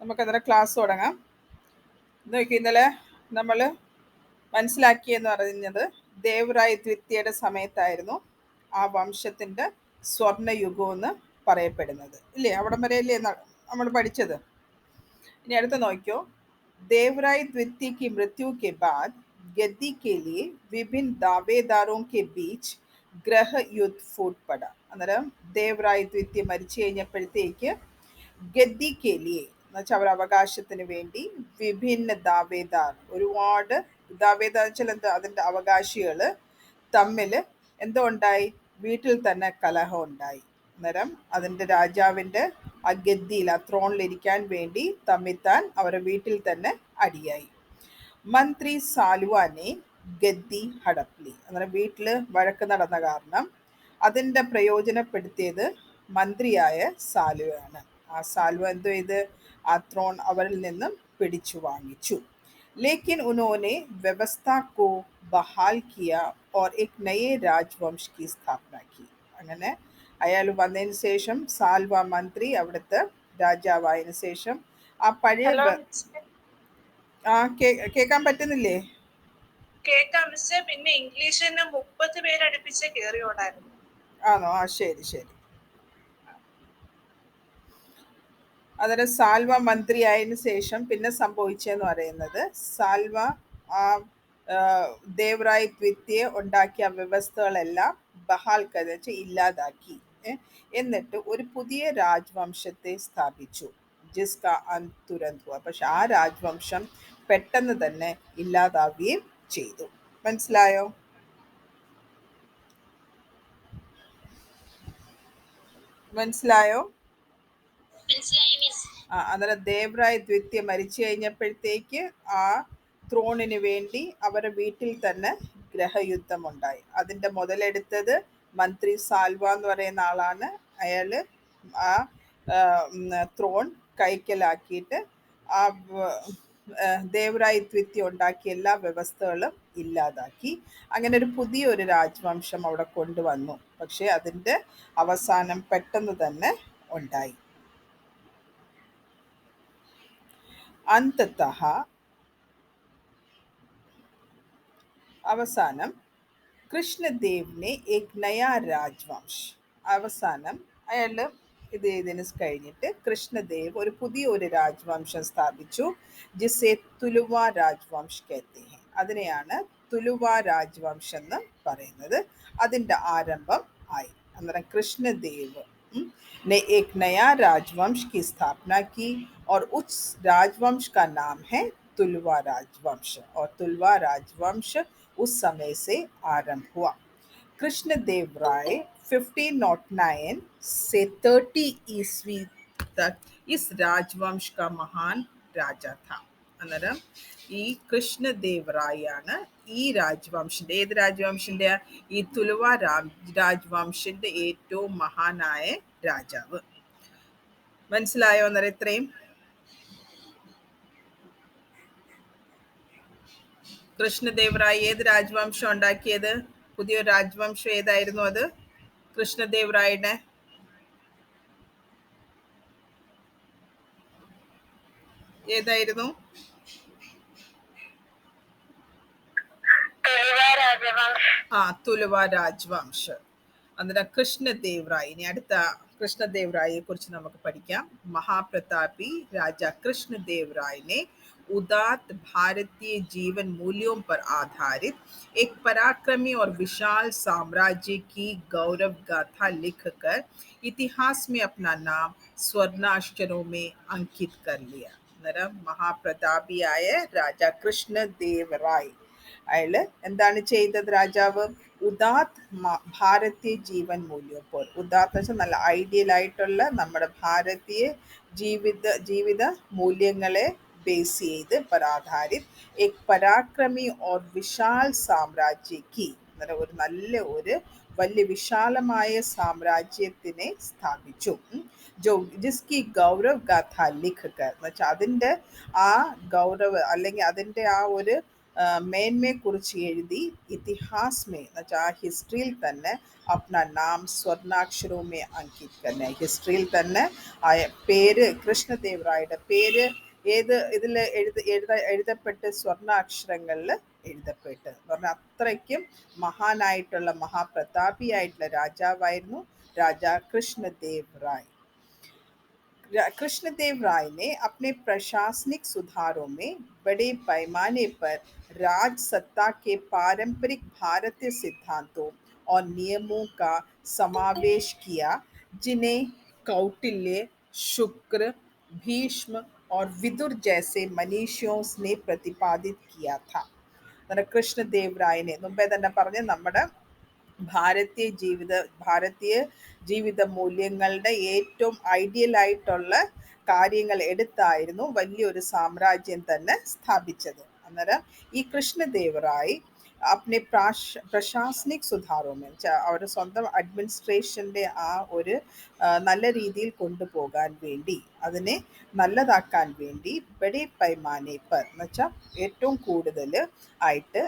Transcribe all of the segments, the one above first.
നമുക്ക് അന്നേരം ക്ലാസ് തുടങ്ങാം. നോക്കി ഇന്നലെ നമ്മൾ മനസ്സിലാക്കിയെന്ന് പറയുന്നത് ദേവറായ് ദ്വിതീയയുടെ സമയത്തായിരുന്നു ആ വംശത്തിൻ്റെ സ്വർണ്ണയുഗം എന്ന് പറയപ്പെടുന്നത് ഇല്ലേ? അവിടം വരെയല്ലേ നമ്മൾ പഠിച്ചത്. ഇനി അടുത്ത നോക്കിയോ. देवराय द्वितीय की मृत्यु के बाद गद्दी के लिए विभिन्न दावेदारों के बीच ഗ്രഹ യുദ്ധ ഫൂട്ട് പട. അന്നേരം ദേവറായ് ദ്വിതീയ മരിച്ചു കഴിഞ്ഞപ്പോഴത്തേക്ക് ഗദ്ദി കേലിയെ എന്ന് വെച്ചാൽ അവർ അവകാശത്തിന് വേണ്ടി വിഭിന്ന ദാവേദാർ, ഒരുപാട് ദാവേദാർ വെച്ചാൽ എന്താ, അതിൻ്റെ അവകാശികൾ തമ്മിൽ എന്തോ ഉണ്ടായി, വീട്ടിൽ തന്നെ കലഹം ഉണ്ടായി. അന്നേരം അതിൻ്റെ രാജാവിൻ്റെ ആ ഗദ്ദിയിൽ, ആ ത്രോണിലിരിക്കാൻ വേണ്ടി തമ്മിത്താൻ അവരുടെ വീട്ടിൽ തന്നെ അടിയായി. മന്ത്രി സാലുവാനെ ഗദ്ദി ഹടപ്ലി. അന്നേരം വീട്ടിൽ വഴക്ക് നടന്ന കാരണം അതിൻ്റെ പ്രയോജനപ്പെടുത്തിയത് മന്ത്രിയായ സാലുവയാണ്. ആ സാലുവ എന്തോ ചെയ്ത് ആ ത്രോൺ അവരിൽ നിന്നും പിടിച്ചു വാങ്ങിച്ചു. लेकिन उन्होंने व्यवस्था को बहाल किया और एक नए राजवंश की स्थापना की. അങ്ങനെ അയാൾ വന്നതിന് ശേഷം സാൽവ മന്ത്രി അവിടുത്തെ രാജാവായതിനു ശേഷം ആ പഴയ കേൾക്കാൻ പറ്റുന്നില്ലേ? കേൾക്കാം മിസ്സേ. പിന്നെ ഇംഗ്ലീഷിന് 30 പേരടുപ്പിച്ച് കേറിയോടായിരുന്നു. ആണോ? ആ ശരി ശരി. അന്നേരം സാൽവ മന്ത്രി ആയതിനു ശേഷം പിന്നെ സംഭവിച്ചതെന്ന് പറയുന്നത്, സാൽവ ആ ദേവറായ് ദ്വിതീയ ഉണ്ടാക്കിയ വ്യവസ്ഥകളെല്ലാം ബഹാൽ കഥച്ച് ഇല്ലാതാക്കി. എന്നിട്ട് ഒരു പുതിയ രാജവംശത്തെ സ്ഥാപിച്ചു. ജിസ്ക തുരന്ത് ഹുവ. പക്ഷെ ആ രാജവംശം പെട്ടെന്ന് തന്നെ ഇല്ലാതാവുകയും ചെയ്തു. മനസ്സിലായോ? മനസ്സിലായോ? അന്നേരം ദേവറായ് ദ്വിതീയ മരിച്ചു കഴിഞ്ഞപ്പോഴത്തേക്ക് ആ ത്രോണിന് വേണ്ടി അവരുടെ വീട്ടിൽ തന്നെ ഗ്രഹയുദ്ധം ഉണ്ടായി. അതിൻ്റെ മുതലെടുത്തത് മന്ത്രി സാൽവ എന്ന് പറയുന്ന ആളാണ്. അയാൾ ആ ത്രോൺ കൈക്കലാക്കിയിട്ട് ആ ദേവറായ് ദ്വിതീയ ഉണ്ടാക്കിയ എല്ലാ വ്യവസ്ഥകളും ഇല്ലാതാക്കി. അങ്ങനെ ഒരു പുതിയൊരു രാജവംശം അവിടെ കൊണ്ടുവന്നു. പക്ഷേ അതിൻ്റെ അവസാനം പെട്ടെന്ന് തന്നെ ഉണ്ടായി. അന്തതഃ അവസാനം കൃഷ്ണദേവിനെ ഏക് നയാ രാജവംശ്. അവസാനം അയാൾ ഇത് ചെയ്തതിന് കഴിഞ്ഞിട്ട് കൃഷ്ണദേവ് ഒരു പുതിയ ഒരു രാജവംശം സ്ഥാപിച്ചു. ജിസെ തുലുവ രാജവംശ് കഹത്തെ ഹൈ. അതിനെയാണ് തുലുവ രാജവംശം എന്ന് പറയുന്നത്. അതിൻ്റെ ആരംഭം ആയി. അന്നേരം കൃഷ്ണദേവ് ने एक नया राजवंश की स्थापना की और उस राजवंश का नाम है तुलवा राजवंश. और तुलवा राजवंश उस समय से आरंभ हुआ. कृष्णदेव राय 1509 से 30 ईस्वी तक इस राजवंश का महान राजा था. അന്നേരം ഈ കൃഷ്ണദേവ് റായ് ആണ് ഈ രാജവംശിൻ്റെ, ഏത് രാജവംശിൻ്റെ, ഈ തുലുവ രാജവംശിൻ്റെ ഏറ്റവും മഹാനായ രാജാവ്. മനസ്സിലായോ? അന്നേരം ഇത്രയും കൃഷ്ണദേവ് റായ് ഏത് രാജവംശം ഉണ്ടാക്കിയത്? പുതിയൊരു രാജവംശം ഏതായിരുന്നു അത്? കൃഷ്ണദേവ് റായുടെ ഏതായിരുന്നു? തുലുവ രാജവംശ്. അന്നേരം കൃഷ്ണദേവ് റായ്. ഇനി അടുത്ത കൃഷ്ണദേവ് റായിയെ കുറിച്ച് നമുക്ക് പഠിക്കാം. महाप्रतापी राजा कृष्णदेव राय ने उदात्त भारतीय जीवन मूल्यों पर आधारित एक पराक्रमी और विशाल साम्राज्य की गौरव गाथा लिखकर इतिहास में अपना नाम स्वर्णाक्षरों में अंकित कर लिया. അന്നേരം മഹാപ്രതാപിയായ രാജ കൃഷ്ണദേവ് റായ് അയാൾ എന്താണ് ചെയ്തത്? രാജാവ് ഉദാത്ത് ഭാരതീയ ജീവൻ മൂല്യം പോൽ. ഉദാത്ത് വെച്ചാൽ നല്ല ഐഡിയൽ ആയിട്ടുള്ള നമ്മുടെ ഭാരതീയ ജീവിത മൂല്യങ്ങളെ ബേസ് ചെയ്ത് പരാധാരിത് എക് പരാക്രമി ഓർ വിശാൽ സാമ്രാജ്യക്ക്. അന്നേരം ഒരു നല്ല ഒരു വലിയ വിശാലമായ സാമ്രാജ്യത്തിനെ സ്ഥാപിച്ചു. ജോ ജിസ്കി ഗൗരവ് ഗാഥ ലിഖ് കർ എന്ന് വെച്ചാൽ അതിൻ്റെ ആ ഗൗരവ് അല്ലെങ്കിൽ അതിൻ്റെ ആ ഒരു മേന്മയെക്കുറിച്ച് എഴുതി ഇതിഹാസ് മേ എന്നുവെച്ചാൽ ആ ഹിസ്റ്ററിയിൽ തന്നെ അപ്ന നാം സ്വർണാക്ഷരവുമേ അങ്കിത് കന്നെ, ഹിസ്റ്ററിയിൽ തന്നെ ആ പേര് കൃഷ്ണദേവറായയുടെ പേര് ഏത് ഇതിൽ എഴുതപ്പെട്ട് സ്വർണ്ണാക്ഷരങ്ങളിൽ എഴുതപ്പെട്ട് എന്ന് പറഞ്ഞാൽ അത്രയ്ക്കും മഹാനായിട്ടുള്ള മഹാപ്രതാപിയായിട്ടുള്ള രാജാവായിരുന്നു രാജാ കൃഷ്ണദേവ് റായ്. कृष्णदेव राय ने अपने प्रशासनिक सुधारों में बड़े पैमाने पर राज सत्ता के पारंपरिक भारतीय सिद्धांतों और नियमों का समावेश किया, जिन्हें कौटिल्य, शुक्र, भीष्म और विदुर जैसे मनीषियों ने प्रतिपादित किया था. കൃഷ്ണദേവ് റായിനെ മുമ്പേ തന്നെ പറഞ്ഞ് നമ്മുടെ ഭാരതീയ ജീവിത മൂല്യങ്ങളുടെ ഏറ്റവും ഐഡിയലായിട്ടുള്ള കാര്യങ്ങൾ എടുത്തായിരുന്നു വലിയൊരു സാമ്രാജ്യം തന്നെ സ്ഥാപിച്ചത്. അന്നേരം ഈ കൃഷ്ണദേവ് റായ് अपने പ്രശാസനിക് സുധാരോമേ അവരുടെ സ്വന്തം അഡ്മിനിസ്ട്രേഷൻ്റെ ആ ഒരു നല്ല രീതിയിൽ കൊണ്ടുപോകാൻ വേണ്ടി, അതിനെ നല്ലതാക്കാൻ വേണ്ടി ബഡേ പൈമാനെ പർ എന്ന് വെച്ചാൽ ഏറ്റവും കൂടുതൽ ആയിട്ട്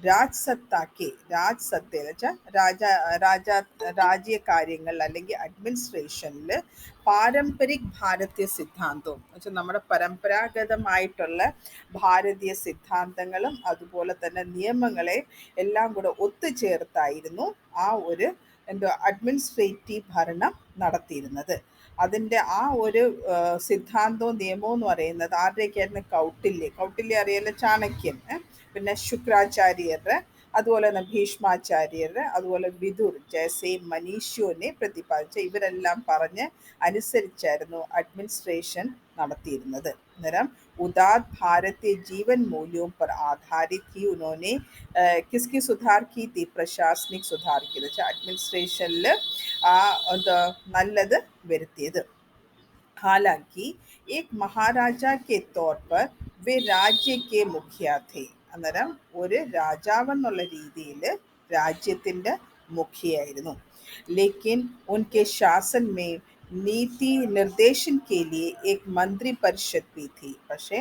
രാജ്സത്തയിൽ വെച്ചാൽ രാജ്യകാര്യങ്ങൾ അല്ലെങ്കിൽ അഡ്മിനിസ്ട്രേഷനിൽ പാരമ്പരിക് ഭാരതീയ സിദ്ധാന്തവും വെച്ചാൽ നമ്മുടെ പരമ്പരാഗതമായിട്ടുള്ള ഭാരതീയ സിദ്ധാന്തങ്ങളും അതുപോലെ തന്നെ നിയമങ്ങളെ എല്ലാം കൂടെ ഒത്തുചേർത്തായിരുന്നു ആ ഒരു അഡ്മിനിസ്ട്രേറ്റീവ് ഭരണം നടത്തിയിരുന്നത്. അതിൻ്റെ ആ ഒരു സിദ്ധാന്തവും നിയമവും എന്ന് പറയുന്നത് ആരുടെയൊക്കെയായിരുന്നു? കൗട്ടില്യ അറിയാലോ, ചാണക്യൻ, പിന്നെ ശുക്രാചാര്യരുടെ, അതുപോലെ തന്നെ ഭീഷ്മാചാര്യരുടെ, അതുപോലെ വിദുർ ജൈസെ മനീഷിയോനെ പ്രതിപാദിച്ച ഇവരെല്ലാം പറഞ്ഞ് അനുസരിച്ചായിരുന്നു അഡ്മിനിസ്ട്രേഷൻ നടത്തിയിരുന്നത്. അന്നേരം ഉദാത് ഭാരതീയ ജീവൻ മൂല്യവും पर आधारित ही उन्होंने किसकी सुधार की थी? प्रशासनिक सुधार की, വെച്ചാൽ അഡ്മിനിസ്ട്രേഷനിൽ നല്ലത് വരുത്തിയത്. हालांकि एक महाराजा के तौर पर वे राज्य के मुखिया थे. അന്നേരം ഒരു രാജാവെന്നുള്ള രീതിയിൽ രാജ്യത്തിൻ്റെ മുഖ്യയായിരുന്നു. लेकिन उनके शासन में നീതി നിർദ്ദേശൻ കെ ലിയെ ഏക് മന്ത്രി പരിഷത്ത് भी थी. പക്ഷേ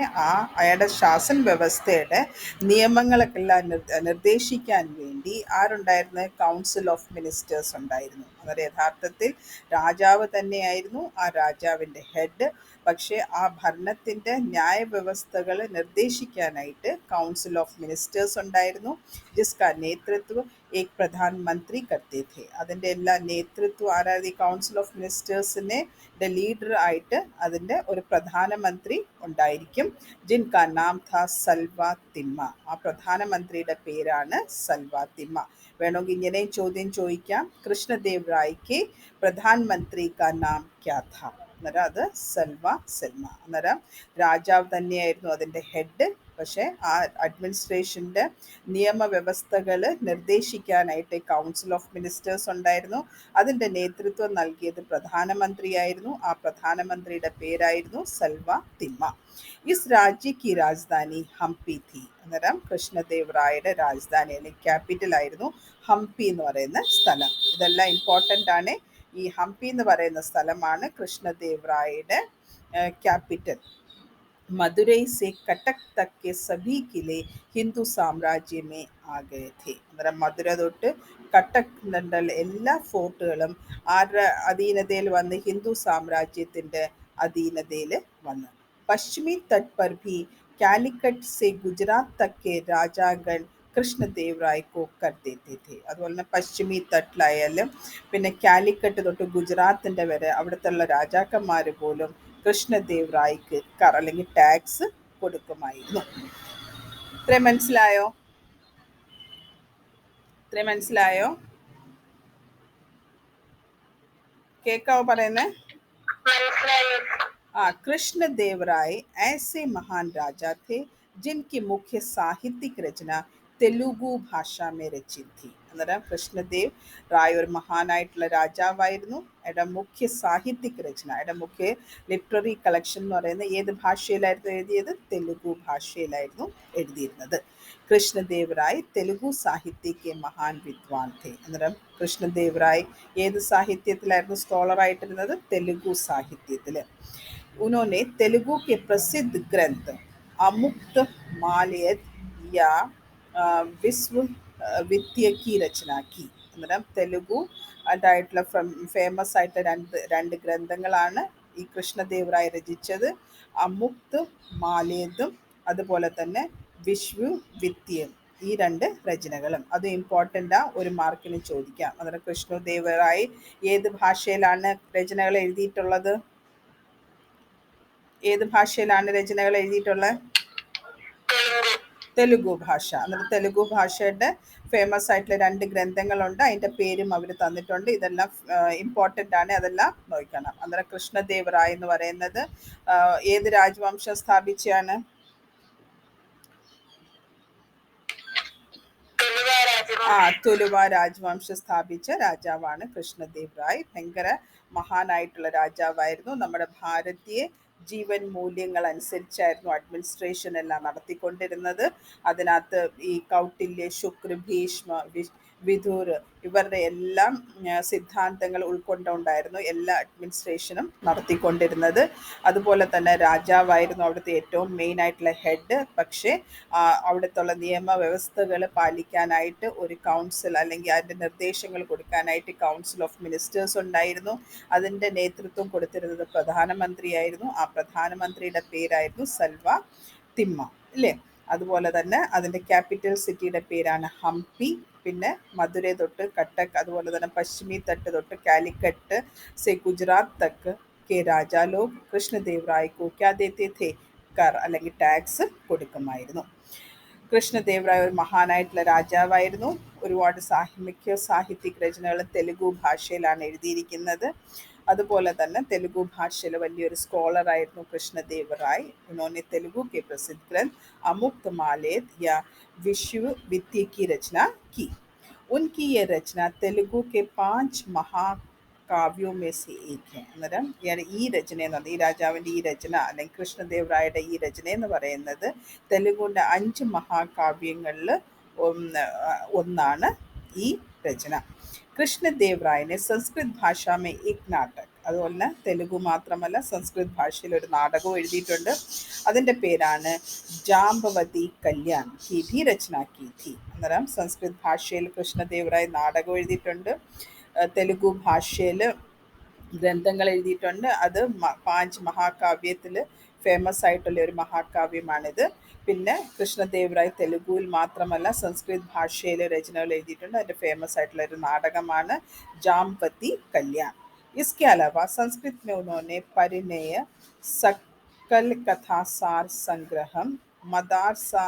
അയാളുടെ ശാസന വ്യവസ്ഥയുടെ നിയമങ്ങളെല്ലാം നിർദ്ദേശിക്കാൻ വേണ്ടി ആരുണ്ടായിരുന്നു? കൗൺസിൽ ഓഫ് മിനിസ്റ്റേഴ്സ് ഉണ്ടായിരുന്നു. അതായത് യഥാർത്ഥത്തിൽ രാജാവ് തന്നെയായിരുന്നു ആ രാജാവിൻ്റെ ഹെഡ്. പക്ഷേ ആ ഭരണത്തിൻ്റെ ന്യായവ്യവസ്ഥകൾ നിർദ്ദേശിക്കാനായിട്ട് കൗൺസിൽ ഓഫ് മിനിസ്റ്റേഴ്സ് ഉണ്ടായിരുന്നു. ജിസ്കാ നേതൃത്വം ഏക് പ്രധാനമന്ത്രി കർത്തേ थे. അതിൻ്റെ എല്ലാ നേതൃത്വം ആരായിരുന്നു? കൗൺസിൽ ഓഫ് മിനിസ്റ്റേഴ്സിനെ ലീഡർ ആയിട്ട് അതിൻ്റെ ഒരു പ്രധാനമന്ത്രി ഉണ്ടായിരിക്കും. ജിൻകാ നാം ഥാ സൽവാ തിമ്മ. ആ പ്രധാനമന്ത്രിയുടെ പേരാണ് സൽവാ തിമ്മ. വേണമെങ്കിൽ ഇങ്ങനെയും ചോദ്യം ചോദിക്കാം, കൃഷ്ണദേവ് റായ്ക്ക് പ്രധാനമന്ത്രി കാ നാം ക്യാ ഥാ? അന്നേരം അത് സെൽമ. അന്നേരം രാജാവ് തന്നെയായിരുന്നു അതിൻ്റെ ഹെഡ്. പക്ഷേ ആ അഡ്മിനിസ്ട്രേഷൻ്റെ നിയമവ്യവസ്ഥകൾ നിർദ്ദേശിക്കാനായിട്ട് കൗൺസിൽ ഓഫ് മിനിസ്റ്റേഴ്സ് ഉണ്ടായിരുന്നു. അതിൻ്റെ നേതൃത്വം നൽകിയത് പ്രധാനമന്ത്രിയായിരുന്നു. ആ പ്രധാനമന്ത്രിയുടെ പേരായിരുന്നു സൽവാ തിമ്മ. ഇസ് രാജ്യ കി രാജധാനി ഹംപി ഥി. അന്നേരം കൃഷ്ണദേവ് റായുടെ രാജധാനി അല്ലെങ്കിൽ ക്യാപിറ്റൽ ആയിരുന്നു ഹംപി എന്ന് പറയുന്ന സ്ഥലം. ഇതെല്ലാം ഇമ്പോർട്ടൻ്റ് ആണ്. ഈ ഹംപി എന്ന് പറയുന്ന സ്ഥലമാണ് കൃഷ്ണദേവ് റായുടെ ക്യാപിറ്റൽ. मदुरई से कटक तक के सभी किले हिंदू साम्राज्य में आ गए थे. അന്നേരം മധുര തൊട്ട് കട്ടക് എന്നുള്ള എല്ലാ ഫോർട്ടുകളും ആരുടെ അധീനതയിൽ വന്ന്? ഹിന്ദു സാമ്രാജ്യത്തിൻ്റെ അധീനതയിൽ വന്ന്. പശ്ചിമി തട്ട് पर भी കാലിക്കറ്റ് से ഗുജറാത്ത് तक के രാജാഗൺ കൃഷ്ണദേവ് റായ്ക്കോ കർ ദേത്തെ थे. അതുപോലെ തന്നെ പശ്ചിമി തട്ടിലായാലും പിന്നെ കാലിക്കറ്റ് തൊട്ട് ഗുജറാത്തിൻ്റെ വരെ അവിടുത്തെ രാജാക്കന്മാർ പോലും കൃഷ്ണദേവ് റായ്ക്ക് അല്ലെങ്കിൽ ടാക്സ് കൊടുക്കുമായിരുന്നു. ഇത്രയും മനസ്സിലായോ? കേക്കാവോ പറയുന്നേ? कृष्णदेव राय ऐसे महान राजा थे जिनकी मुख्य साहित्यिक रचना തെലുഗു ഭാഷ में रचित थी. അന്നേരം കൃഷ്ണദേവ് റായ് ഒരു മഹാനായിട്ടുള്ള രാജാവായിരുന്നു. അയാളുടെ മുഖ്യ സാഹിത്യിക് രചന, അയാളുടെ മുഖ്യ ലിറ്റററി കളക്ഷൻ എന്ന് പറയുന്നത് ഏത് ഭാഷയിലായിരുന്നു എഴുതിയത്? തെലുഗു ഭാഷയിലായിരുന്നു എഴുതിയിരുന്നത്. കൃഷ്ണദേവ് റായ് തെലുഗു സാഹിത്യക്ക് മഹാൻ വിദ്വാൻ थे. അന്നേരം കൃഷ്ണദേവ് റായ് ഏത് സാഹിത്യത്തിലായിരുന്നു സ്കോളറായിട്ടിരുന്നത്? തെലുഗു സാഹിത്യത്തിൽ. उन्होंने तेलुगु के प्रसिद्ध ग्रंथ अमुक्त मालयद या വിശ്വ വിദ്യ കി രചന കി. അന്നേരം തെലുഗു ആയിട്ടുള്ള ഫേമസ് ആയിട്ട് രണ്ട് ഗ്രന്ഥങ്ങളാണ് ഈ കൃഷ്ണദേവറായ രചിച്ചത്. അമുക്ത് മാലേതും അതുപോലെ തന്നെ വിശ്വ വിദ്യയും. ഈ രണ്ട് രചനകളും അത് ഇമ്പോർട്ടൻ്റ് ഒരു മാർക്കിന് ചോദിക്കാം. അന്നേരം കൃഷ്ണദേവറായ ഏത് ഭാഷയിലാണ് രചനകൾ എഴുതിയിട്ടുള്ളത്? ഏത് ഭാഷയിലാണ് രചനകൾ എഴുതിയിട്ടുള്ളത്? തെലുഗു ഭാഷ. അന്നേരം തെലുഗു ഭാഷയുടെ ഫേമസ് ആയിട്ടുള്ള രണ്ട് ഗ്രന്ഥങ്ങളുണ്ട്. അതിൻ്റെ പേരും അവർ തന്നിട്ടുണ്ട്. ഇതെല്ലാം ഇമ്പോർട്ടൻ്റ് ആണ്, അതെല്ലാം നോക്കണം. അന്നേരം കൃഷ്ണദേവറായ എന്ന് പറയുന്നത് ഏത് രാജവംശം സ്ഥാപിച്ചാണ്? തുലുവ രാജവംശം സ്ഥാപിച്ച രാജാവാണ് കൃഷ്ണദേവറായ്. ഭയങ്കര മഹാനായിട്ടുള്ള രാജാവായിരുന്നു. നമ്മുടെ ഭാരതീയ ജീവൻ മൂല്യങ്ങൾ അനുസരിച്ചായിരുന്നു അഡ്മിനിസ്ട്രേഷൻ എല്ലാം നടത്തിക്കൊണ്ടിരുന്നത്. അതിനകത്ത് ഈ കൗട്ടില്യ, ശുക്ര, ഭീഷ്മ, വിദുർ ഇവരുടെ എല്ലാം സിദ്ധാന്തങ്ങൾ ഉൾക്കൊണ്ടുകൊണ്ടായിരുന്നു എല്ലാ അഡ്മിനിസ്ട്രേഷനും നടത്തിക്കൊണ്ടിരുന്നത്. അതുപോലെ തന്നെ രാജാവായിരുന്നു അവിടുത്തെ ഏറ്റവും മെയിൻ ആയിട്ടുള്ള ഹെഡ്. പക്ഷേ അവിടുത്തെ നിയമവ്യവസ്ഥകൾ പാലിക്കാനായിട്ട് ഒരു കൗൺസിൽ അല്ലെങ്കിൽ അതിൻ്റെ നിർദ്ദേശങ്ങൾ കൊടുക്കാനായിട്ട് കൗൺസിൽ ഓഫ് മിനിസ്റ്റേഴ്സ് ഉണ്ടായിരുന്നു. അതിൻ്റെ നേതൃത്വം കൊടുത്തിരുന്നത് പ്രധാനമന്ത്രിയായിരുന്നു. ആ പ്രധാനമന്ത്രിയുടെ പേരായിരുന്നു സൽവ തിമ്മ, അല്ലേ? അതുപോലെ തന്നെ അതിൻ്റെ ക്യാപിറ്റൽ സിറ്റിയുടെ പേരാണ് ഹംപി. പിന്നെ മധുരൈ തൊട്ട് കട്ടക്ക്, അതുപോലെ തന്നെ പശ്ചിമി തട്ട് തൊട്ട് കാലിക്കട്ട് സെ ഗുജറാത്ത് തക്ക് കെ രാജാ ലോഗ് കൃഷ്ണദേവറായ കോ ക്യാ ദേത്തെ ഥേ? കർ അല്ലെങ്കിൽ ടാക്സ് കൊടുക്കുമായിരുന്നു. കൃഷ്ണദേവറായ ഒരു മഹാനായിട്ടുള്ള രാജാവായിരുന്നു. ഒരുപാട് സാഹിത്യക് രചനകൾ തെലുഗു ഭാഷയിലാണ് എഴുതിയിരിക്കുന്നത്. അതുപോലെ തന്നെ തെലുഗു ഭാഷയിൽ വലിയൊരു സ്കോളറായിരുന്നു കൃഷ്ണദേവറായ്. उन्होंने तेलुगु के प्रसिद्ध ग्रंथ अमुक्तमालेद या विश्व विद्या की रचना की. उनकी ये रचना तेलुगु के 5 മഹാകാവ്യോ में से एक है. അന്നേരം ഈ രചന എന്ന് പറഞ്ഞാൽ ഈ രാജാവിൻ്റെ ഈ രചന അല്ലെങ്കിൽ കൃഷ്ണദേവറായയുടെ ഈ രചന എന്ന് പറയുന്നത് തെലുഗുവിൻ്റെ 5 മഹാകാവ്യങ്ങളിൽ ഒന്നാണ് ഈ രചന. കൃഷ്ണദേവറായനെ സംസ്കൃത് ഭാഷാമേ ഏക് നാടക്, അതുപോലെ തന്നെ തെലുഗു മാത്രമല്ല സംസ്കൃത് ഭാഷയിൽ ഒരു നാടകവും എഴുതിയിട്ടുണ്ട്. അതിൻ്റെ പേരാണ് ജാംബവതി കല്യാൺ കി ഭി രചന കി थी. അന്നേരം സംസ്കൃത് ഭാഷയിൽ കൃഷ്ണദേവറായ നാടകം എഴുതിയിട്ടുണ്ട്. തെലുഗു ഭാഷയിൽ ഗ്രന്ഥങ്ങൾ എഴുതിയിട്ടുണ്ട്. അത് 5 മഹാകാവ്യത്തിൽ ഫേമസ് ആയിട്ടുള്ള ഒരു മഹാകാവ്യമാണിത്. പിന്നെ കൃഷ്ണദേവറായ് തെലുഗുവിൽ മാത്രമല്ല സംസ്കൃത് ഭാഷയിൽ രചനകൾ എഴുതിയിട്ടുണ്ട്. അതിൻ്റെ ഫേമസ് ആയിട്ടുള്ള ഒരു നാടകമാണ് ജാംബവതി കല്യാൺ. इसके अलावा संस्कृत में उन्होंने परिणय, सकल कथा सार संग्रहम, मदारसा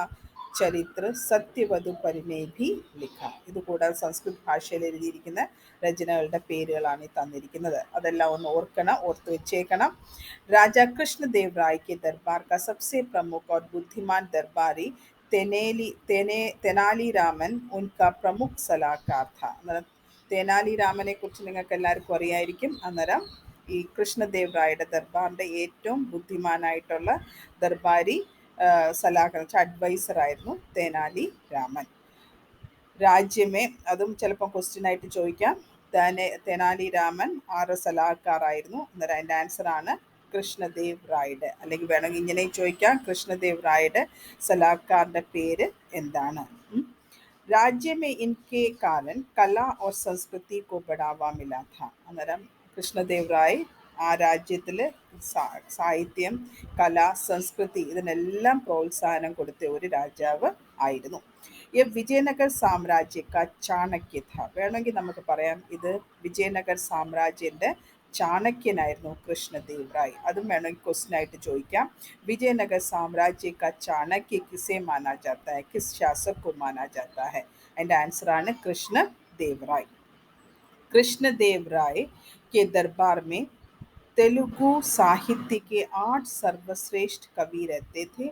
ചരിത്ര, സത്യവധു പരിണയ ഭി ലിഖ. ഇതുകൂടാതെ സംസ്കൃത് ഭാഷയിൽ എഴുതിയിരിക്കുന്ന രചനകളുടെ പേരുകളാണ് ഈ തന്നിരിക്കുന്നത്. അതെല്ലാം ഒന്ന് ഓർത്ത് വെച്ചേക്കണം. രാജാ കൃഷ്ണദേവറായ് के दरबार का सबसे प्रमुख और बुद्धिमान दरबारी तेनाली रामन उनका प्रमुख सलाहकार था. തെനാലി രാമനെ കുറിച്ച് നിങ്ങൾക്ക് എല്ലാവർക്കും അറിയായിരിക്കും. അന്നേരം ഈ കൃഷ്ണദേവറായയുടെ ദർബാറിൻ്റെ ഏറ്റവും ബുദ്ധിമാനായിട്ടുള്ള ദർബാരി സലാഹ് അഡ്വൈസർ ആയിരുന്നു തെനാലി രാമൻ. രാജ്യമേ, അതും ചിലപ്പോൾ ക്വസ്റ്റ്യൻ ആയിട്ട് ചോദിക്കാം. തെനാലി രാമൻ ആറ് സലാഹക്കാരായിരുന്നു. അന്നേരം അതിൻ്റെ ആൻസറാണ് കൃഷ്ണദേവറായയുടെ, അല്ലെങ്കിൽ വേണമെങ്കിൽ ഇങ്ങനെ ചോദിക്കാം, കൃഷ്ണദേവറായയുടെ സലാഹക്കാരുടെ പേര് എന്താണ്? राज्य में इनके कारण कला और संस्कृति को बढ़ावा मिला था. അന്നേരം കൃഷ്ണദേവറായ് ആ രാജ്യത്തിൽ സാഹിത്യം, കല, സംസ്കൃതി ഇതിനെല്ലാം പ്രോത്സാഹനം കൊടുത്ത ഒരു രാജാവ് ആയിരുന്നു. ഈ വിജയനഗർ സാമ്രാജ്യ ചാണക്യ ഥ. വേണമെങ്കിൽ നമുക്ക് പറയാം ഇത് വിജയനഗർ സാമ്രാജ്യൻ്റെ चाणक्यनाയിരുന്നു കൃഷ്ണദേവറായ്. അതും വേണമെങ്കിൽ ക്വസ്റ്റ്യൻ ആയിട്ട് ചോദിക്കാം. विजयनगर साम्राज्य का चाणक्य किसे माना जाता है? किस शासक को माना जाता है? അതിൻ്റെ ആൻസറാണ് കൃഷ്ണദേവറായ്. कृष्णदेवराय के दरबार में तेलुगु साहित्य के 8 सर्वश्रेष्ठ कवि रहते थे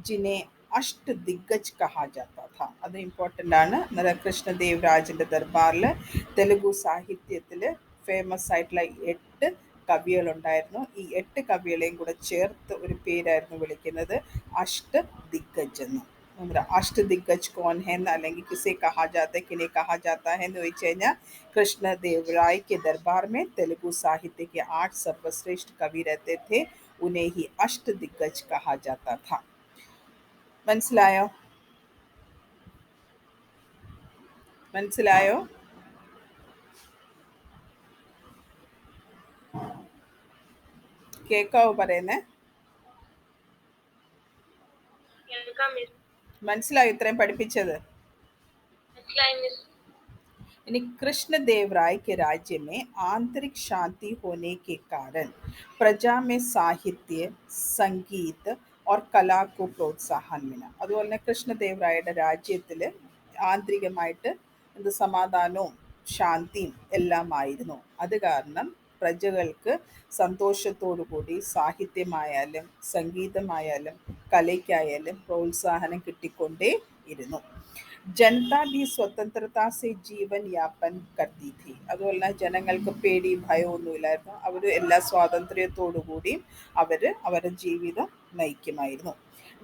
जिन्हें अष्ट दिग्गज कहा जाता था. അത് ഇമ്പോർട്ടൻ്റ് ആണ്. അന്നേരം കൃഷ്ണദേവരാജിൻ്റെ ദർബാറിൽ തെലുഗു സാഹിത്യത്തിൽ ഫേമസ് ആയിട്ടുള്ള 8 കവികളുണ്ടായിരുന്നു. ഈ 8 കവികളെയും കൂടെ ചേർത്ത് ഒരു പേരായിരുന്നു വിളിക്കുന്നത് അഷ്ട ദിഗ്ഗജ് എന്ന്. അഷ്ട ദിഗ്ഗജ് കോൺ ഹെ അല്ലെങ്കിൽ കിസെ കഹാ ജാത്ത है, किन्हें कहा जाता है എന്ന് ചോദിച്ചു കഴിഞ്ഞാൽ कृष्णदेवराय के दरबार में तेलुगु साहित्य के 8 सर्वश्रेष्ठ कवि रहते थे, उन्हें ही अष्ट दिग्गज कहा जाता था. മനസ്സിലായോ? മനസ്സിലായോ? കേക്കാവോ പറയുന്നേ? കേൾക്കാം മിസ്. മനസ്സിലായോ ഇത്രയും പഠിപ്പിച്ചത്? മനസ്സിലായി മിസ്. यानी कृष्णदेव राय के राज्य में आंतरिक शांति होने के कारण प्रजा में സാഹിത്യ സംഗീത് और कला को പ്രോത്സാഹനം मिला. അതുപോലെ തന്നെ കൃഷ്ണദേവരായയുടെ രാജ്യത്തിൽ ആന്തരികമായിട്ട് എന്ത് സമാധാനവും ശാന്തിയും എല്ലാമായിരുന്നു. അത് കാരണം പ്രജകൾക്ക് സന്തോഷത്തോടു കൂടി സാഹിത്യമായാലും സംഗീതമായാലും കലയ്ക്കായാലും പ്രോത്സാഹനം കിട്ടിക്കൊണ്ടേ ഇരുന്നു. जनता भी സ്വതന്ത്രता से ജീവൻ യാപൻ करती थी. അതുപോലെ തന്നെ ജനങ്ങൾക്ക് പേടി ഭയമൊന്നുമില്ലായിരുന്നു. അവർ എല്ലാ സ്വാതന്ത്ര്യത്തോടു കൂടിയും അവരുടെ ജീവിതം നയിക്കുമായിരുന്നു.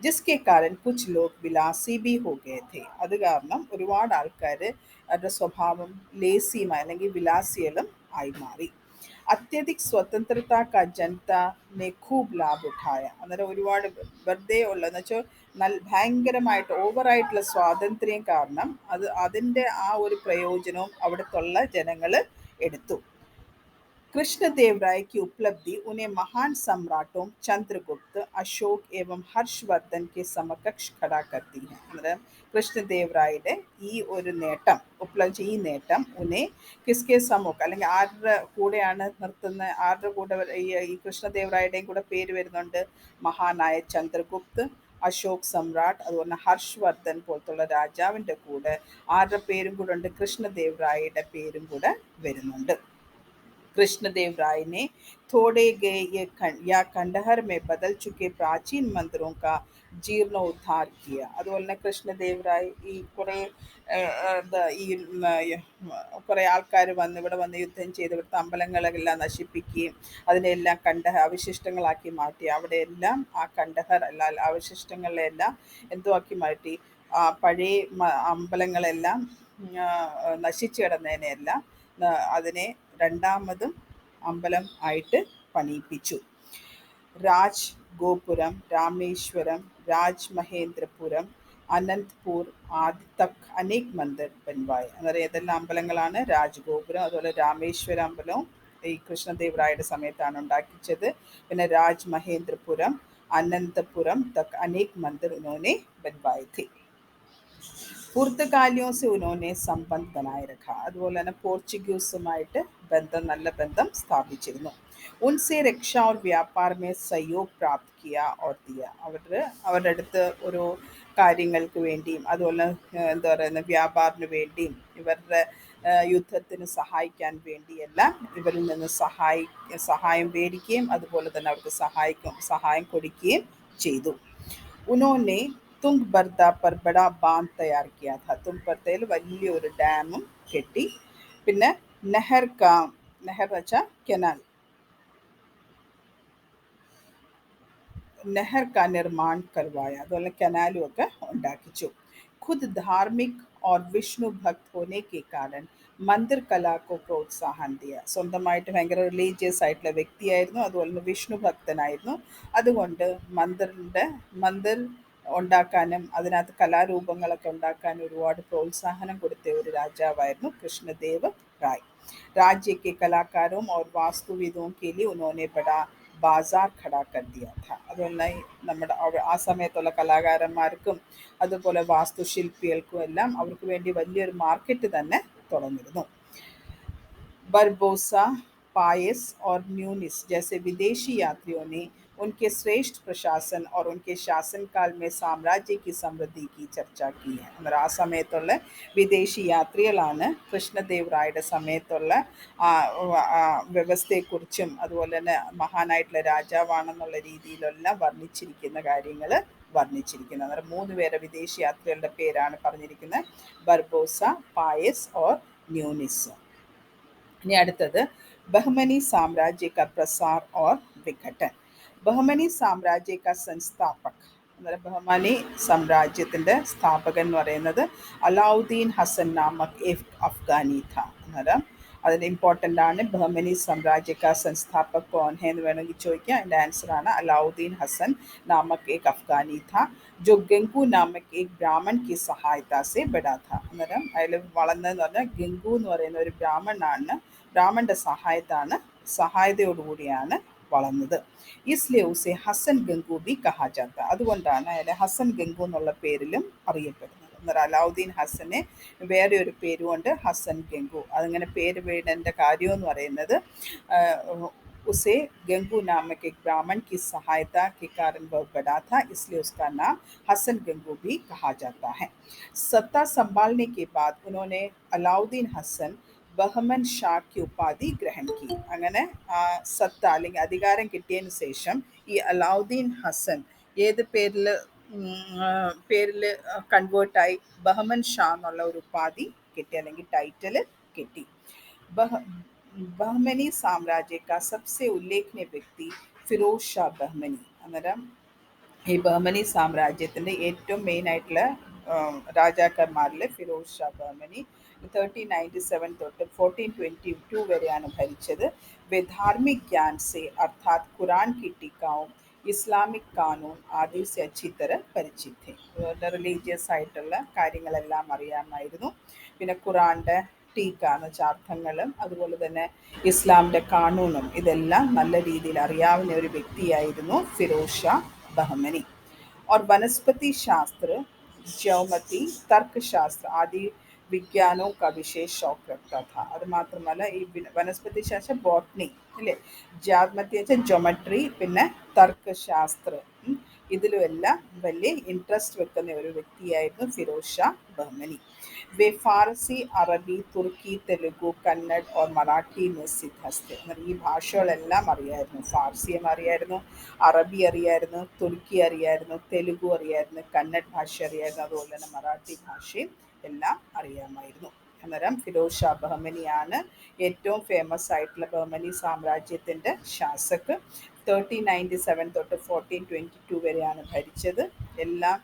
ജിസ്കെ കാരൻ കുച്ച് ലോഗ് വിലാസി ബി ഹോ ഗए थे. അത് കാരണം ഒരുപാട് ആൾക്കാർ അവരുടെ സ്വഭാവം ലേസിയുമായി അല്ലെങ്കിൽ വിലാസികളും ആയി മാറി. അത്യധിക് സ്വതന്ത്രത കാ ജനത ने खूब लाभ उठाया. അന്നേരം ഒരുപാട് വെറുതെ ഉള്ളതെന്ന് വെച്ചാൽ ഭയങ്കരമായിട്ട് ഓവറായിട്ടുള്ള സ്വാതന്ത്ര്യം കാരണം അതിൻ്റെ ആ ഒരു പ്രയോജനവും അവിടുത്തുള്ള ജനങ്ങൾ എടുത്തു. कृष्णदेव राय की उपलब्धि उन्हें महान सम्राटों चंद्रगुप्त, अशोक एवं हर्षवर्धन के समकक्ष खड़ा करती है. मतलब कृष्णदेव रायയുടെ ഈ ഒരു നേട്ടം ഉപലബ്ധി ഈ നേട്ടം ഉന്നെ കിസ്കെ സമൂഹ അല്ലെങ്കിൽ ആരുടെ കൂടെയാണ് നിർത്തുന്നത്? ആരുടെ കൂടെ ഈ കൃഷ്ണദേവ് രായയുടെയും കൂടെ പേര് വരുന്നുണ്ട്? മഹാനായ ചന്ദ്രഗുപ്ത്, അശോക് സമ്രാട്ട്, അതുപോലെ ഹർഷവർദ്ധൻ പോലത്തുള്ള രാജാവിൻ്റെ കൂടെ ആരുടെ പേരും കൂടെ ഉണ്ട്? കൃഷ്ണദേവ് രായയുടെ പേരും കൂടെ വരുന്നുണ്ട്. कृष्णदेव राय ने थोड़े गए या खंडहर में बदल चुके प्राचीन मंदिरों का जीर्णोद्धार किया. അതുപോലെ തന്നെ കൃഷ്ണദേവ് റായ് ഈ കുറേ ആൾക്കാർ ഇവിടെ വന്ന് യുദ്ധം ചെയ്ത് ഇവിടുത്തെ അമ്പലങ്ങളെല്ലാം നശിപ്പിക്കുകയും അതിനെല്ലാം അവശിഷ്ടങ്ങളാക്കി മാറ്റി. അവിടെയെല്ലാം ആ കണ്ടഹർ അല്ല അവശിഷ്ടങ്ങളെല്ലാം എന്തുവാക്കി മാറ്റി? പഴയ അമ്പലങ്ങളെല്ലാം നശിച്ചു കിടന്നതിനെയെല്ലാം അതിനെ രണ്ടാമതും അമ്പലം ആയിട്ട് പണിയിപ്പിച്ചു. രാജ് ഗോപുരം, രാമേശ്വരം, രാജ് മഹേന്ദ്രപുരം, അനന്ത്പൂർ ആദി തക് അനേക് മന്ദിർ ബൻവായ. അന്നേരം ഏതെല്ലാം അമ്പലങ്ങളാണ്? രാജഗോപുരം, അതുപോലെ രാമേശ്വര അമ്പലവും ഈ കൃഷ്ണദേവ് രായയുടെ സമയത്താണ് ഉണ്ടാക്കിച്ചത്. പിന്നെ രാജ് മഹേന്ദ്രപുരം, അനന്തപുരം തക് അനേക് മന്ദിർ ഉन्होंने बनवाए थे. പുർത്തഗാലിയോ സെ ഉനോനെ സംബന്ധ് ബനായി രഖ. അതുപോലെ തന്നെ പോർച്ചുഗീസുമായിട്ട് നല്ല ബന്ധം സ്ഥാപിച്ചിരുന്നു. ഉൻസെ രക്ഷ ഓർ വ്യാപാർ മേ സഹयोग പ്രാപ്ത് കിയ ഓർ ദിയ. അവരുടെ അടുത്ത് ഓരോ കാര്യങ്ങൾക്ക് വേണ്ടിയും അതുപോലെ എന്താ പറയുന്നത് വ്യാപാറിന് വേണ്ടിയും ഇവരുടെ യുദ്ധത്തിന് സഹായിക്കാൻ വേണ്ടിയെല്ലാം ഇവരിൽ നിന്ന് സഹായം മേടിക്കുകയും അതുപോലെ തന്നെ അവർക്ക് സഹായം കൊടുക്കുകയും ചെയ്തു. ഉനോനെ തുംഗ്ബർദ പർ ബഡ ബാന്ധ് തയ്യാർ കിയാ ഥാ. തുംഗ്ബർദയിൽ വലിയൊരു ഡാമും കെട്ടി. പിന്നെ നെഹർ എന്ന് വെച്ചാൽ കനാൽ, നെഹർ കാ നിർമ്മാൺ കർവായ. അതുപോലെ കനാലും ഒക്കെ ഉണ്ടാക്കിച്ചു. ഖുദ് ധാർമ്മിക് और വിഷ്ണു ഭക്ത് ഹോനെ കെ കാരൻ മന്ദിർ കലാക്കോ പ്രോത്സാഹൻ ദിയ. സ്വന്തമായിട്ട് ഭയങ്കര റിലീജിയസ് ആയിട്ടുള്ള വ്യക്തിയായിരുന്നു, അതുപോലെ തന്നെ വിഷ്ണു ഭക്തനായിരുന്നു. അതുകൊണ്ട് മന്ദിർ ഉണ്ടാക്കാനും അതിനകത്ത് കലാരൂപങ്ങളൊക്കെ ഉണ്ടാക്കാനും ഒരുപാട് പ്രോത്സാഹനം കൊടുത്ത ഒരു രാജാവായിരുന്നു കൃഷ്ണദേവ് റായ്. राज्य के कलाकारों और वास्तुविदों के लिए उन्होंने बड़ा ബാസാർ ഖടാ കർ ദിയ ഥാ. അതുപോലെ നമ്മുടെ ആ സമയത്തുള്ള കലാകാരന്മാർക്കും അതുപോലെ വാസ്തുശില്പികൾക്കും എല്ലാം അവർക്ക് വേണ്ടി വലിയൊരു മാർക്കറ്റ് തന്നെ തുറന്നിരുന്നു. बरबोसा, पायस और न्यूनिस जैसे विदेशी यात्रियों ने उनके श्रेष्ठ प्रशासन और उनके शासनकाल में साम्राज्य की समृद्धि की चर्चा की है. അന്നേരം ആ സമയത്തുള്ള വിദേശി യാത്രികളാണ് കൃഷ്ണദേവ് റായയുടെ സമയത്തുള്ള വ്യവസ്ഥയെക്കുറിച്ചും അതുപോലെ തന്നെ മഹാനായിട്ടുള്ള രാജാവാണെന്നുള്ള രീതിയിലെല്ലാം വർണ്ണിച്ചിരിക്കുന്ന കാര്യങ്ങൾ വർണ്ണിച്ചിരിക്കുന്നത്. അന്നേരം 3 പേരെ വിദേശി യാത്രികളുടെ പേരാണ് പറഞ്ഞിരിക്കുന്നത്: ബർബോസ, പായസ് ഓർ ന്യൂനിസ്. ഇനി അടുത്തത് ബഹ്മനി സാമ്രാജ്യ കാ പ്രസാർ ഓർ വിഘടൻ. ബഹ്മനി സാമ്രാജ്യ കാ സംസ്ഥാപക്, അന്നേരം ബഹ്മനി സാമ്രാജ്യത്തിൻ്റെ സ്ഥാപകൻ എന്ന് പറയുന്നത് അലാവുദ്ദീൻ ഹസൻ നാമക് അഫ്ഗാനി ഥ. അന്നേരം അതിന് इम्पोर्टेंट ആണ്. ബഹ്മനി साम्राज्य का संस्थापक कौन है എന്ന് വേണമെങ്കിൽ ചോദിക്കാം. അതിൻ്റെ ആൻസർ ആണ് अलाउद्दीन हसन नामक एक अफगानी था जो गंगू नामक एक ब्राह्मण की सहायता से बड़ा था. അന്നേരം അതിൽ വളർന്നതെന്ന് പറഞ്ഞാൽ ഗംഗു എന്ന് പറയുന്ന ഒരു ബ്രാഹ്മണന്റെ സഹായതയോടുകൂടിയാണ് വളർന്നത്. इसलिए उसे हसन गंगू भी कहा जाता. അതുകൊണ്ടാണ് അയാളെ ഹസൻ ഗംഗു എന്നുള്ള പേരിലും അറിയപ്പെടുന്നത്. അന്നേരം അലാവുദ്ദീൻ ഹസനെ വേറെ ഒരു പേരുമുണ്ട്, ഹസൻ ഗംഗു. അതങ്ങനെ പേര് വീടേണ്ട കാര്യം എന്ന് പറയുന്നത് उसे गंगू नामक एक ब्राह्मण की सहायता के कारण वह बड़ा था, इसलिए उसका नाम हसन गंगू भी कहा जाता है. सत्ता संभालने के बाद उन्होंने अलाउद्दीन हसन ബഹ്മൻ ഷാ की ഉപാധി ഗ്രഹൺ की. അങ്ങനെ സത്ത അല്ലെങ്കിൽ അധികാരം കിട്ടിയതിന് ശേഷം ഈ അലാവുദ്ദീൻ ഹസൻ ഏത് പേരിൽ കൺവേർട്ടായി? ബഹ്മൻ ഷാ എന്നുള്ള ഒരു ഉപാധി കിട്ടി, അല്ലെങ്കിൽ ടൈറ്റിൽ കിട്ടി. ബഹ്മനി സാമ്രാജ്യ का सबसे उल्लेखनीय व्यक्ति ഫിറോസ് ഷാ ബഹ്മനി. അന്നേരം ഈ ബഹ്മനി സാമ്രാജ്യത്തിൻ്റെ ഏറ്റവും മെയിൻ ആയിട്ടുള്ള രാജാക്കന്മാരിൽ ഫിറോസ് ഷാ ബഹ്മനി 1397 തൊട്ട് 1422 വരെയാണ് ഭരിച്ചത്. वे धार्मिक ज्ञान से अर्थात कुरान की टीकाओं, ഇസ്ലാമിക് കാനൂൺ ആദി से अच्छी तरह परिचित थे. റിലീജിയസ് ആയിട്ടുള്ള കാര്യങ്ങളെല്ലാം അറിയാമായിരുന്നു. പിന്നെ ഖുറാൻ്റെ ടീക്ക എന്ന് വെച്ചാൽ അർത്ഥങ്ങളും അതുപോലെ തന്നെ ഇസ്ലാമിൻ്റെ കാനൂണും ഇതെല്ലാം നല്ല രീതിയിൽ അറിയാവുന്ന ഒരു വ്യക്തിയായിരുന്നു ഫിറോസ് ഷാ ബഹ്മനി. और वनस्पति शास्त्र, ज्योमेट्री, तर्कशास्त्र आदि വിജ്ഞാനവും का विशेष शौक रखता था. അത് മാത്രമല്ല ഈ വനസ്പതി ശാസ്ത്രം, ബോട്ടണി അല്ലേ, ജ്യാമിതി വെച്ചാൽ ജോമെട്രി, പിന്നെ തർക്കശാസ്ത്ര, ഇതിലും എല്ലാം വലിയ ഇൻട്രസ്റ്റ് വെക്കുന്ന ഒരു വ്യക്തിയായിരുന്നു ഫിറോസ് ഷാ ബഹ്മനി. वे फारसी, अरबी, തുർക്കി, തെലുഗു, കന്നഡ് और മറാഠി में सिद्धस्त. ഈ ഭാഷകളെല്ലാം അറിയായിരുന്നു. ഫാർസിയും അറിയായിരുന്നു, അറബി അറിയായിരുന്നു, തുർക്കി അറിയായിരുന്നു, തെലുഗു അറിയായിരുന്നു, കന്നഡ് ഭാഷ അറിയായിരുന്നു, അതുപോലെ തന്നെ മറാഠി ഭാഷയും എല്ലാം അറിയാമായിരുന്നു. അന്നേരം ഫിറോസ് ഷാ ബഹ്മനിയാണ് ഏറ്റവും ഫേമസ് ആയിട്ടുള്ള ബഹ്മനി സാമ്രാജ്യത്തിൻ്റെ ശാസക്. 1397 തൊട്ട് 1422 വരെയാണ് ഭരിച്ചത്. എല്ലാം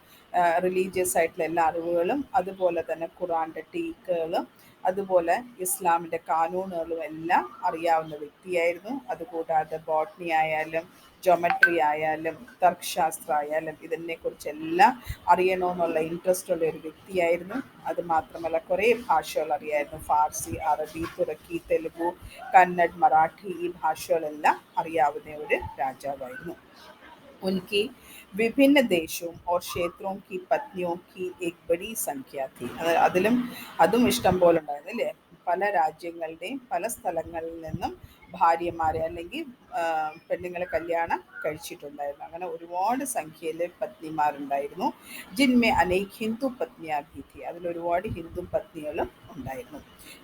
റിലീജിയസ് ആയിട്ടുള്ള എല്ലാ അറിവുകളും അതുപോലെ തന്നെ ഖുറാൻ്റെ ടീക്കുകളും അതുപോലെ ഇസ്ലാമിൻ്റെ കാനൂണുകളും എല്ലാം അറിയാവുന്ന വ്യക്തിയായിരുന്നു. അതുകൂടാതെ ബോട്ടണി ആയാലും ജോമെട്രി ആയാലും തർക്കശാസ്ത്രം ആയാലും ഇതിനെക്കുറിച്ചെല്ലാം അറിയണമെന്നുള്ള ഇൻട്രസ്റ്റ് ഉള്ള ഒരു വ്യക്തിയായിരുന്നു. അതുമാത്രമല്ല കുറേ ഭാഷകൾ അറിയായിരുന്നു. ഫാർസി, അറബി, തുർക്കി, തെലുഗു, കന്നഡ്, മറാഠി ഈ ഭാഷകളെല്ലാം അറിയാവുന്ന ഒരു രാജാവായിരുന്നു. उनकी विभिन्न देशों और क्षेत्रों की पत्नियों की एक बड़ी संख्या थी. അതും ഇഷ്ടം പോലെ ഉണ്ടായിരുന്നു അല്ലേ. പല രാജ്യങ്ങളുടെയും പല സ്ഥലങ്ങളിൽ നിന്നും ഭാര്യമാരെ അല്ലെങ്കിൽ പെണ്ണുങ്ങളെ കല്യാണം കഴിച്ചിട്ടുണ്ടായിരുന്നു. അങ്ങനെ ഒരുപാട് സംഖ്യയിൽ പത്നിമാരുണ്ടായിരുന്നു. ജിന്മേ അനേക് ഹിന്ദു പത്നിയാ ഭി थी. അതിലൊരുപാട് ഹിന്ദു പത്നികളും ഉണ്ടായിരുന്നു.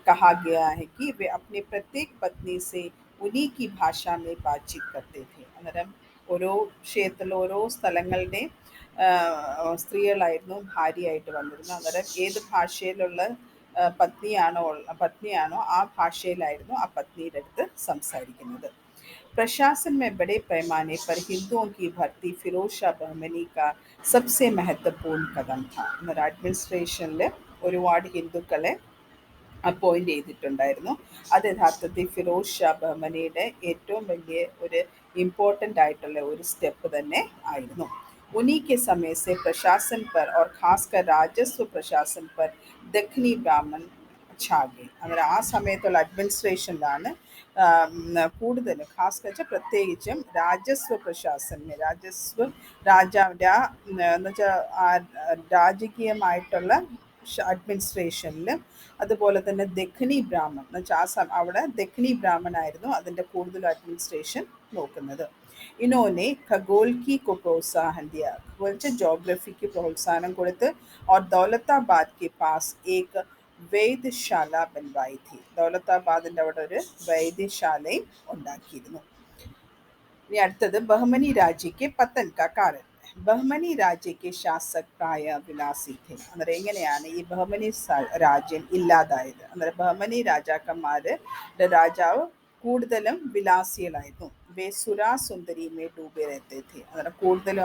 कहा गया है कि वे अपनी प्रत्येक पत्नी से उन्हीं की भाषा में बातचीत करते थे. അന്നേരം ഓരോ ക്ഷേത്രത്തിലും ഓരോ സ്ഥലങ്ങളുടെയും സ്ത്രീകളായിരുന്നു ഭാര്യയായിട്ട് വന്നിരുന്നത്. അന്നേരം ഏത് ഭാഷയിലുള്ള പത്നിയാണോ ആ ഭാഷയിലായിരുന്നു ആ പത്നിയുടെ അടുത്ത് സംസാരിക്കുന്നത്. प्रशासन में बड़े पैमाने पर हिंदुओं की भर्ती फिरोज शाह बहमनी का सबसे महत्वपूर्ण कदम था. അന്നേരം അഡ്മിനിസ്ട്രേഷനിൽ ഒരുപാട് ഹിന്ദുക്കളെ അപ്പോയിൻ്റ് ചെയ്തിട്ടുണ്ടായിരുന്നു. അത് യഥാർത്ഥത്തിൽ ഫിറോസ് ഷാ ബഹ്മനിയുടെ ഏറ്റവും വലിയ ഒരു ഇമ്പോർട്ടൻ്റ് ആയിട്ടുള്ള ഒരു സ്റ്റെപ്പ് തന്നെ ആയിരുന്നു. उन्हीं के समय से प्रशासन पर और खासकर राजस्व प्रशासन पर दक्षिणी ब्राह्मण छा गए. അങ്ങനെ ആ സമയത്തുള്ള അഡ്മിനിസ്ട്രേഷനിലാണ് കൂടുതലും പ്രത്യേകിച്ചും രാജാവിൻ്റെ എന്ന് വെച്ചാൽ രാജകീയമായിട്ടുള്ള അഡ്മിനിസ്ട്രേഷനിലും അതുപോലെ തന്നെ ദഖിനി ബ്രാഹ്മൺ എന്ന് വെച്ചാൽ അവിടെ ദഖിനി ബ്രാഹ്മണായിരുന്നു അതിൻ്റെ കൂടുതൽ അഡ്മിനിസ്ട്രേഷൻ നോക്കുന്നത്. इन्होंने खगोलकी को प्रोत्साहन दिया. ज्योग्राफी की प्रोत्साहन കൊടുത്ത് और दौलताबाद के पास एक വൈദ്യശാല बनवाई थी. ദൗലത്താബാദിൻ്റെ അവിടെ ഒരു വൈദ്യശാലയും ഉണ്ടാക്കിയിരുന്നു. ഇനി അടുത്തത് ബഹ്മനി രാജ്യക്ക് പതൻ കാ കാരണം. ബഹ്മനി രാജ്യക്ക് ശാസക് പ്രായ വിലാസി थे. അന്നേരം എങ്ങനെയാണ് ഈ ബഹ്മനി രാജ്യം ഇല്ലാതായത്? അന്നേരം ബഹ്മനി രാജാക്കന്മാരുടെ രാജാവ് കൂടുതലും വിലാസികളായിരുന്നു. വേ സുരാ സുന്ദരിമേ ഡൂബെ രഹത്തെ थे. അന്നേരം കൂടുതലും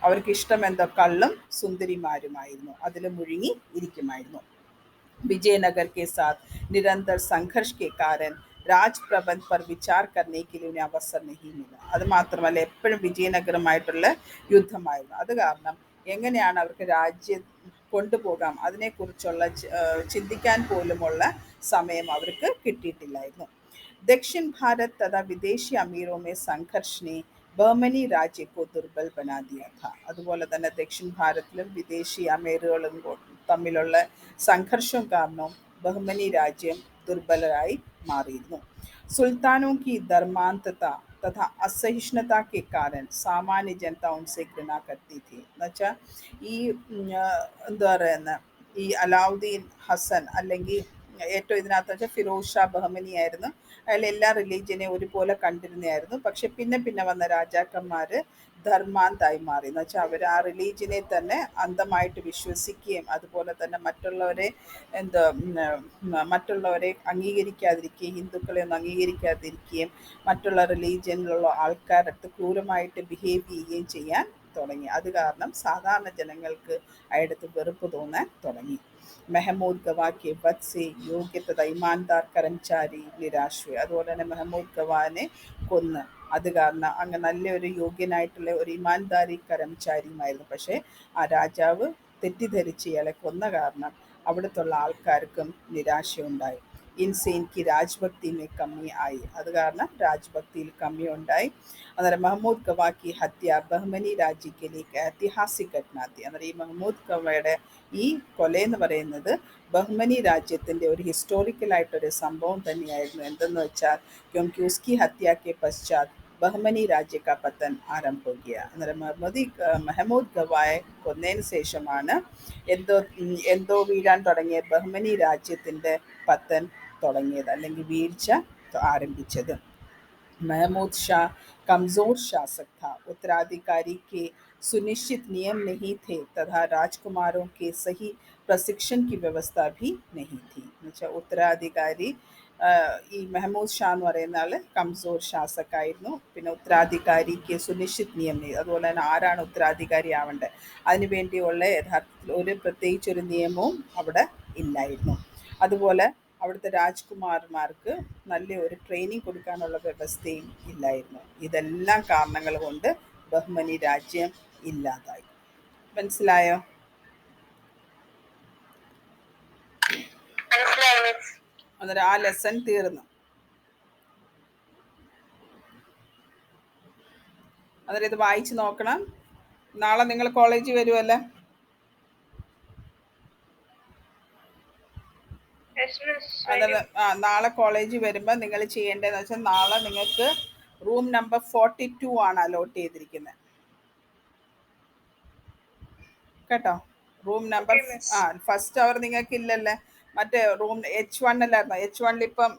അവർക്ക് ഇഷ്ടം എന്തോ കള്ളും സുന്ദരിമാരുമായിരുന്നു, അതിൽ മുഴുങ്ങി ഇരിക്കുമായിരുന്നു. विजयनगर के साथ निरंतर संघर्ष के कारण രാജ്പ്രബന്ധ് पर विचार करने के लिए उन्हें അവസരം नहीं मिला. അത് മാത്രമല്ല എപ്പോഴും വിജയനഗരമായിട്ടുള്ള യുദ്ധമായിരുന്നു. അത് കാരണം എങ്ങനെയാണ് അവർക്ക് രാജ്യം കൊണ്ടുപോകാം അതിനെക്കുറിച്ചുള്ള ചിന്തിക്കാൻ പോലുമുള്ള സമയം അവർക്ക് കിട്ടിയിട്ടില്ലായിരുന്നു. दक्षिण भारत तथा विदेशी अमीरों में संघर्ष ने ബഹ്മനി राज्य को दुर्बल बना दिया था. അതുപോലെ തന്നെ ദക്ഷിൺ ഭാരതത്തിലും വിദേശി അമീറുകളും തമ്മിലുള്ള സംഘർഷം കാരണം ബഹ്മനി രാജ്യം ദുർബലരായി മാറിയിരുന്നു. सुल्तानों की धर्मांधता तथा असहिष्णुता के कारण सामान्य जनता उनसे घृणा करती थी. എന്നുവെച്ചാൽ ഈ എന്താ പറയുന്ന ഈ അലാവുദ്ദീൻ ഹസൻ അല്ലെങ്കിൽ ഏറ്റവും ഇതിനകത്ത് വെച്ചാൽ ഫിറോസ് ഷാ ബഹ്മനി ആയിരുന്നു. അയാൾ എല്ലാ റിലീജിയനെ ഒരുപോലെ കണ്ടിരുന്നതായിരുന്നു. പക്ഷെ പിന്നെ പിന്നെ വന്ന രാജാക്കന്മാർ ധർമാന്തായി മാറി. എന്ന് വെച്ചാൽ അവർ ആ റിലീജിയനെ തന്നെ അന്ധമായിട്ട് വിശ്വസിക്കുകയും അതുപോലെ തന്നെ മറ്റുള്ളവരെ എന്താ മറ്റുള്ളവരെ അംഗീകരിക്കാതിരിക്കുകയും ഹിന്ദുക്കളെ ഒന്നും അംഗീകരിക്കാതിരിക്കുകയും മറ്റുള്ള റിലീജിയനിലുള്ള ആൾക്കാരുടെ അടുത്ത് ക്രൂരമായിട്ട് ബിഹേവ് ചെയ്യുകയും ചെയ്യാൻ തുടങ്ങി. അത് കാരണം സാധാരണ ജനങ്ങൾക്ക് അയാളടുത്ത് വെറുപ്പ് തോന്നാൻ തുടങ്ങി. മെഹമൂദ് ഗവാ കെ വധ് സെ യോഗ്യ തഥാ ഇമാൻദാർ കർമ്മചാരി നിരാശ ഹുए. അതുപോലെ തന്നെ മെഹമൂദ് ഗവാനെ കൊന്ന് അത് കാരണം അങ്ങ് നല്ലൊരു യോഗ്യനായിട്ടുള്ള ഒരു ഇമാൻദാരി കർമ്മചാരിയുമായിരുന്നു. പക്ഷേ ആ രാജാവ് തെറ്റിദ്ധരിച്ച് ഇയാളെ കൊന്ന കാരണം അവിടുത്തുള്ള ആൾക്കാർക്കും നിരാശയുണ്ടായി. इनसे इनकी राजभक्ति में कमी आई. അത് കാരണം രാജ്ഭക്തിയിൽ കമ്മി ഉണ്ടായി. അന്നേരം മെഹമൂദ് ഗവാ की हत्या ബഹ്മനി राज्य के लिए एक ऐतिहासिक घटना थी. അന്നേരം ഈ മെഹമൂദ് ഗവയുടെ ഈ കൊല എന്ന് പറയുന്നത് ബഹ്മനി രാജ്യത്തിൻ്റെ ഒരു ഹിസ്റ്റോറിക്കൽ ആയിട്ടൊരു സംഭവം തന്നെയായിരുന്നു. എന്തെന്ന് വെച്ചാൽ क्योंकि उसकी हत्या के पश्चात ബഹ്മനി राज्य का पतन आरंभ हो गया. അന്നേരം മെഹമൂദ് ഗവായെ കൊന്നതിന് ശേഷമാണ് എന്തോ വീഴാൻ തുടങ്ങിയ ബഹ്മനി രാജ്യത്തിൻ്റെ പതൻ തുടങ്ങിയത് അല്ലെങ്കിൽ വീഴ്ച ആരംഭിച്ചത്. महमूद शाह कमज़ोर शासक था. उत्तराधिकारी के सुनिश्चित नियम नहीं थे तथा राजकुमारों के सही प्रशिक्षण की व्यवस्था भी नहीं थी. എന്നുവെച്ചാൽ ഉത്തരാധികാരി ഈ മെഹമൂദ് ഷാ എന്ന് പറയുന്ന ആൾ കംസോർ ശാസക്കായിരുന്നു. പിന്നെ ഉത്തരാധികാരിക്ക് സുനിശ്ചിത് നിയമം, അതുപോലെ തന്നെ ആരാണ് ഉത്തരാധികാരി ആവേണ്ടത് അതിനുവേണ്ടിയുള്ള യഥാർത്ഥത്തിൽ ഒരു പ്രത്യേകിച്ചൊരു നിയമവും അവിടെ ഇല്ലായിരുന്നു. അതുപോലെ അവിടുത്തെ രാജ്കുമാർമാർക്ക് നല്ല ഒരു ട്രെയിനിങ് കൊടുക്കാനുള്ള വ്യവസ്ഥയും ഇല്ലായിരുന്നു. ഇതെല്ലാം കാരണങ്ങൾ കൊണ്ട് ബഹ്മനി രാജ്യം ഇല്ലാതായി. മനസ്സിലായോ? അന്നേരം ആ ലെസൺ തീർന്നു. അന്നേരം ഇത് വായിച്ച് നോക്കണം. നാളെ നിങ്ങൾ കോളേജിൽ വരുമല്ലേ? അന്നേരം നാളെ കോളേജിൽ വരുമ്പോൾ നിങ്ങൾ ചെയ്യേണ്ടതെന്ന് വെച്ചാൽ നാളെ നിങ്ങൾക്ക് റൂം നമ്പർ 42 ആണ് അലോട്ട് ചെയ്തിരിക്കുന്നത് കേട്ടോ. റൂം നമ്പർ ഫസ്റ്റ് അവർ നിങ്ങൾക്ക് ഇല്ലല്ലേ, മറ്റേ റൂം H1 അല്ലായിരുന്നോ? H1 ഇപ്പം